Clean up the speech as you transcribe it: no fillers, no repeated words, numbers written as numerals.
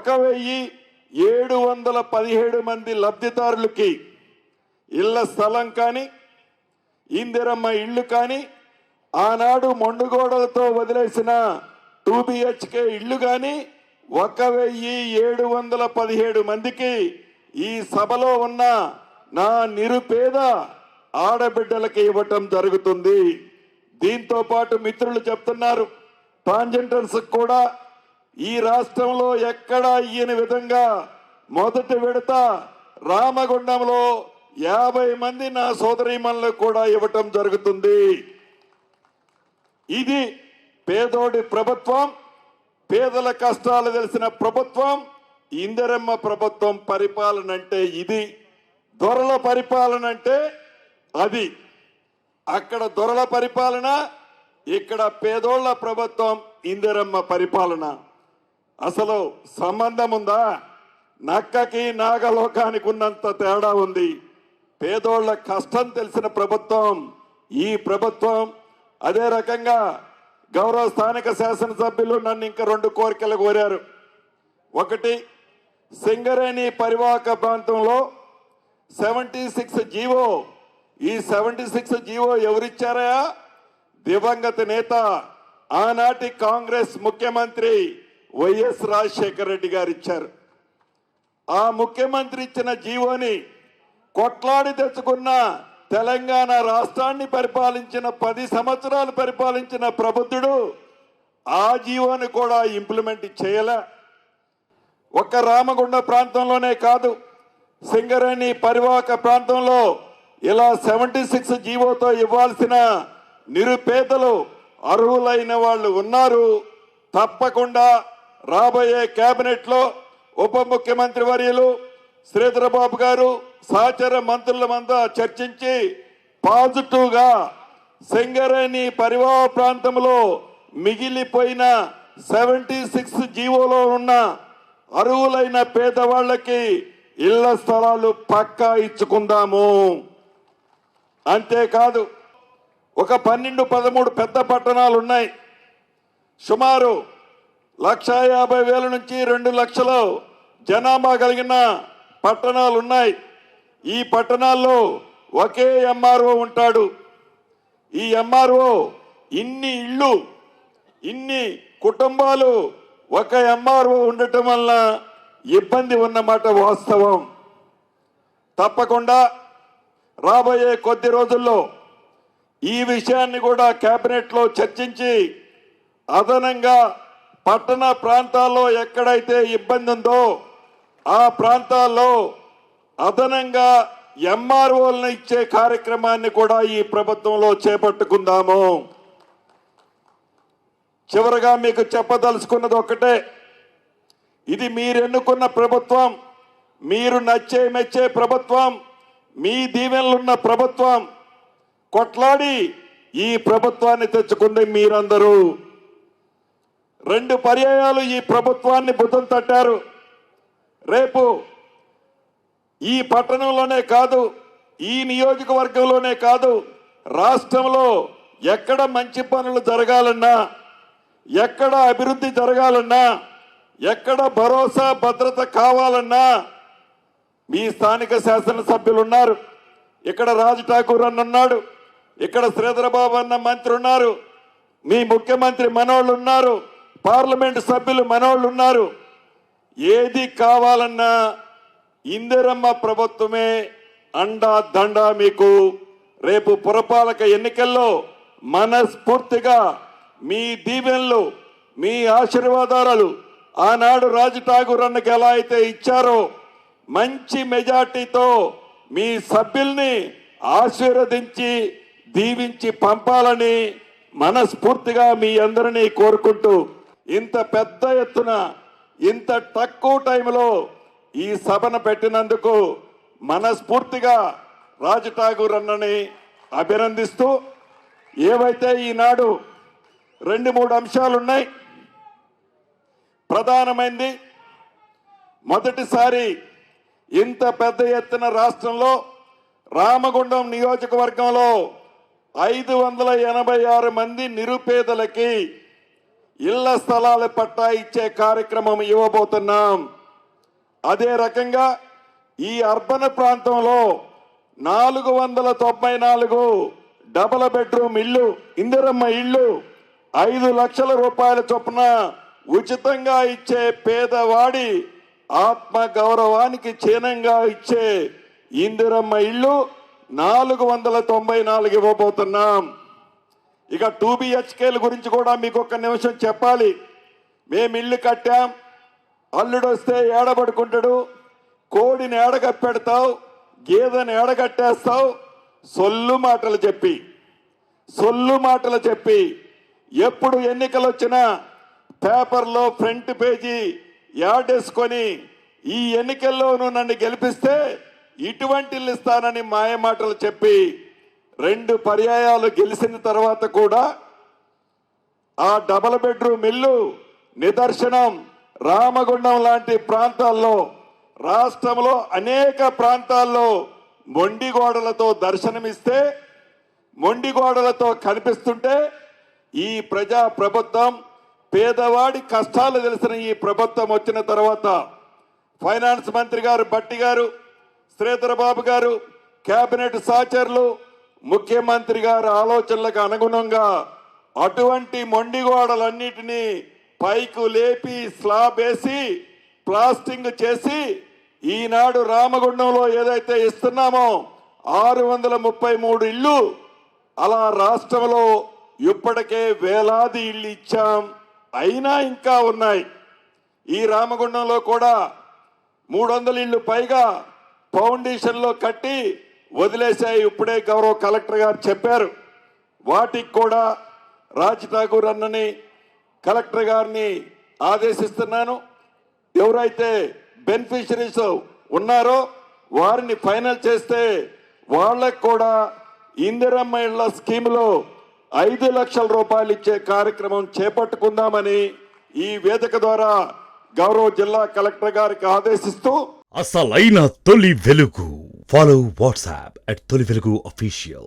1717 మంది లబ్ధిదారులకి ఇళ్ల స్థలం కానీ ఇందిరమ్మ ఇళ్ళు కానీ ఆనాడు మొండుగోడలతో వదిలేసిన 2 BHK ఇళ్ళు కానీ 1717 మందికి ఈ సభలో ఉన్న నా నిరుపేద ఆడబిడ్డలకి ఇవ్వటం జరుగుతుంది. దీంతో పాటు మిత్రులు చెప్తున్నారు ట్రాన్స్జెండర్స్ కూడా ఈ రాష్ట్రంలో ఎక్కడా ఇయ్యని విధంగా మొదటి విడత రామగుండంలో 50 మంది నా సోదరీమణులకు కూడా ఇవ్వటం జరుగుతుంది. ఇది పేదోడి ప్రభుత్వం, పేదల కష్టాలు తెలిసిన ప్రభుత్వం, ఇందిరమ్మ ప్రభుత్వం పరిపాలన అంటే ఇది. దొరల పరిపాలన అంటే అది. అక్కడ దొరల పరిపాలన, ఇక్కడ పేదోళ్ల ప్రభుత్వం, ఇందిరమ్మ పరిపాలన. అసలు సంబంధం ఉందా? నక్కకి నాగలోకానికి ఉన్నంత తేడా ఉంది. పేదోళ్ల కష్టం తెలిసిన ప్రభుత్వం ఈ ప్రభుత్వం. అదే రకంగా గౌరవ స్థానిక శాసనసభ్యులు నన్ను ఇంకా 2 కోరికలు కోరారు. ఒకటి, సింగరేణి పరివాహక ప్రాంతంలో 76 జీవో. ఈ 76 జీవో ఎవరిచ్చారా? దివంగత నేత ఆనాటి కాంగ్రెస్ ముఖ్యమంత్రి వైఎస్ రాజశేఖర రెడ్డి గారు ఇచ్చారు. ఆ ముఖ్యమంత్రి ఇచ్చిన జీవోని కొట్లాడి తెచ్చుకున్న తెలంగాణ రాష్ట్రాన్ని పరిపాలించిన 10 సంవత్సరాలు పరిపాలించిన ప్రబుద్ధుడు ఆ జీవోని కూడా ఇంప్లిమెంట్ చేయలే. ఒక్క రామగుండ ప్రాంతంలోనే కాదు, సింగరేణి పరివాహక ప్రాంతంలో ఇలా 76 జీవోతో ఇవ్వాల్సిన నిరుపేదలు అర్హులైన వాళ్ళు ఉన్నారు. తప్పకుండా రాబోయే కేబినెట్లో ఉప ముఖ్యమంత్రి వర్యులు శ్రీధరబాబు గారు సహచర మంత్రులమంతా చర్చించి పాజిటివ్గా సింగరేణి పరివాహ ప్రాంతంలో మిగిలిపోయిన 76 జీవోలో ఉన్న అర్హులైన పేదవాళ్ళకి ఇళ్ల స్థలాలు పక్కా ఇచ్చుకుందాము. అంతేకాదు, ఒక 12-13 పెద్ద పట్టణాలు ఉన్నాయి. సుమారు 150,000 నుంచి 2 లక్షల జనాభా కలిగిన పట్టణాలు ఉన్నాయి. ఈ పట్టణాల్లో ఒకే ఎంఆర్ఓ ఉంటాడు. ఈ ఎంఆర్ఓ ఇన్ని ఇళ్ళు, ఇన్ని కుటుంబాలు ఒక ఎంఆర్ఓ ఉండటం వల్ల ఇబ్బంది ఉన్నమాట వాస్తవం. తప్పకుండా రాబోయే కొద్ది రోజుల్లో ఈ విషయాన్ని కూడా కేబినెట్లో చర్చించి అదనంగా పట్టణ ప్రాంతాల్లో ఎక్కడైతే ఇబ్బంది ఉందో ఆ ప్రాంతాల్లో అదనంగా ఎంఆర్ఓలను ఇచ్చే కార్యక్రమాన్ని కూడా ఈ ప్రభుత్వంలో చేపట్టుకుందాము. చివరగా మీకు చెప్పదలుచుకున్నది ఒకటే, ఇది మీరు ఎన్నుకున్న ప్రభుత్వం, మీరు నచ్చే మెచ్చే ప్రభుత్వం, మీ దీవెనలున్న ప్రభుత్వం. కొట్లాడి ఈ ప్రభుత్వాన్ని తెచ్చుకుంది మీరందరూ. 2 పర్యాయాలు ఈ ప్రభుత్వాన్ని భుజం తట్టారు. రేపు ఈ పట్టణంలోనే కాదు, ఈ నియోజకవర్గంలోనే కాదు, రాష్ట్రంలో ఎక్కడ మంచి పనులు జరగాలన్నా, ఎక్కడ అభివృద్ధి జరగాలన్నా, ఎక్కడ భరోసా భద్రత కావాలన్నా మీ స్థానిక శాసనసభ్యులు ఉన్నారు. ఇక్కడ రాజ్ ఠాకూర్ అన్న ఉన్నాడు, ఇక్కడ శ్రీధరబాబు అన్న మంత్రి ఉన్నారు, మీ ముఖ్యమంత్రి మనోళ్ళు ఉన్నారు, పార్లమెంటు సభ్యులు మనోళ్ళు ఉన్నారు. ఏది కావాలన్నా ఇందిరమ్మ ప్రభుత్వమే అండా దండా మీకు. రేపు పురపాలక ఎన్నికల్లో మనస్ఫూర్తిగా మీ దీవెనలు, మీ ఆశీర్వాదాలు ఆనాడు రాజ్ ఠాకూర్ అన్నకి ఎలా అయితే ఇచ్చారో మంచి మెజార్టీతో మీ సభ్యుల్ని ఆశీర్వదించి దీవించి పంపాలని మనస్ఫూర్తిగా మీ అందరినీ కోరుకుంటూ, ఇంత పెద్ద ఎత్తున ఇంత తక్కువ టైంలో ఈ సభను పెట్టినందుకు మనస్ఫూర్తిగా రాజ్ ఠాకూర్ అన్నని అభినందిస్తూ, ఏవైతే ఈనాడు 2-3 అంశాలు ఉన్నాయి. ప్రధానమైనది, మొదటిసారి ఇంత పెద్ద ఎత్తున రాష్ట్రంలో రామగుండం నియోజకవర్గంలో 586 మంది నిరుపేదలకి ఇళ్ల స్థలాల పట్టా ఇచ్చే కార్యక్రమం ఇవ్వబోతున్నాం. అదే రకంగా ఈ అర్బన్ ప్రాంతంలో 494 డబుల్ బెడ్రూమ్ ఇల్లు, ఇందిరమ్మ ఇల్లు 5 లక్షల రూపాయల చొప్పున ఉచితంగా ఇచ్చే పేదవాడి ఆత్మ గౌరవానికి చిహ్నంగా ఇచ్చే ఇందిరమ్మ ఇల్లు 494 ఇవ్వబోతున్నాం. ఇక 2 BHKల గురించి కూడా మీకు ఒక్క నిమిషం చెప్పాలి. మేము ఇల్లు కట్టాం, అల్లుడు వస్తే ఏడబడుకుంటాడు, కోడిని ఏడగప్పెడతావు, గేదెని ఏడగట్టేస్తావు, సొల్లు మాటలు చెప్పి ఎప్పుడు ఎన్నికలు వచ్చినా పేపర్లో ఫ్రంట్ పేజీ యాడ్ వేసుకొని ఈ ఎన్నికల్లోనూ నన్ను గెలిపిస్తే ఇటువంటి ఇల్లు ఇస్తానని మాయమాటలు చెప్పి 2 పర్యాయాలు గెలిచిన తర్వాత కూడా ఆ డబుల్ బెడ్రూమ్ ఇల్లు నిదర్శనం. రామగుండం లాంటి ప్రాంతాల్లో, రాష్ట్రంలో అనేక ప్రాంతాల్లో మొండి గోడలతో దర్శనమిస్తే, మొండి గోడలతో కనిపిస్తుంటే ఈ ప్రజా ప్రభుత్వం, పేదవాడి కష్టాలు తెలిసిన ఈ ప్రభుత్వం వచ్చిన తర్వాత ఫైనాన్స్ మంత్రి గారు భట్టి గారు, శ్రీధర్ బాబు గారు, కేబినెట్ సహచరులు, ముఖ్యమంత్రి గారి ఆలోచనలకు అనుగుణంగా అటువంటి మొండి గోడలన్నిటినీ పైకు లేపి స్లాబ్ వేసి ప్లాస్టింగ్ చేసి ఈనాడు రామగుండంలో ఏదైతే ఇస్తున్నామో 633 ఇళ్ళు, అలా రాష్ట్రంలో ఇప్పటికే వేలాది ఇళ్ళు ఇచ్చాం. అయినా ఇంకా ఉన్నాయి. ఈ రామగుండంలో కూడా 300 ఇళ్ళు పైగా ఫౌండేషన్లో కట్టి వదిలేశాయి. ఇప్పుడే గౌరవ కలెక్టర్ గారు చెప్పారు. వాటికి కూడా రాజ్ ఠాకూర్ అన్నని, కలెక్టర్ గారిని ఆదేశిస్తున్నాను. ఎవరైతే బెనిఫిషరీస్ ఉన్నారో వారిని ఫైనల్ చేస్తే వాళ్ళకు కూడా ఇందిరమ్మ ఇళ్ల స్కీములో 5 లక్షల రూపాయలు ఇచ్చే కార్యక్రమం చేపట్టుకుందామని ఈ వేదిక ద్వారా గౌరవ జిల్లా కలెక్టర్ గారికి ఆదేశిస్తూ, అసలైన తొలి వెలుగు. ఫాలో వాట్సాప్ @తొలి వెలుగు అఫీషియల్.